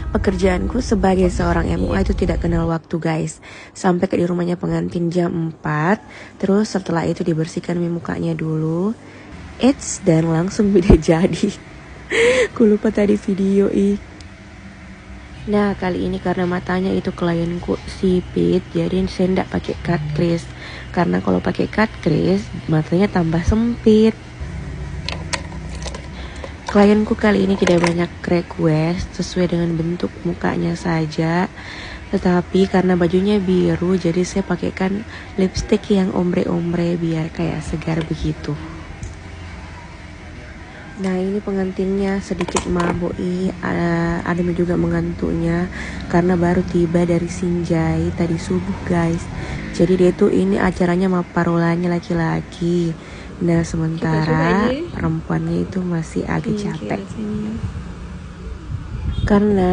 Pekerjaanku sebagai seorang MUA itu tidak kenal waktu guys. Sampai di rumahnya pengantin jam 4. Terus setelah itu dibersihkan mukanya dulu. Dan langsung udah jadi. Aku lupa tadi video Nah kali ini karena matanya itu klienku sipit, jadi saya tidak pakai cut crease. Karena kalau pakai cut crease matanya tambah sempit. Klienku kali ini tidak banyak request, sesuai dengan bentuk mukanya saja. Tetapi karena bajunya biru, jadi saya pakaikan lipstick yang ombre-ombre biar kayak segar begitu. Nah ini pengantinnya sedikit mabuk ada juga mengantuknya karena baru tiba dari Sinjai tadi subuh guys. Jadi dia tuh ini acaranya maparolanya laki-laki. Nah sementara perempuannya itu masih agak capek karena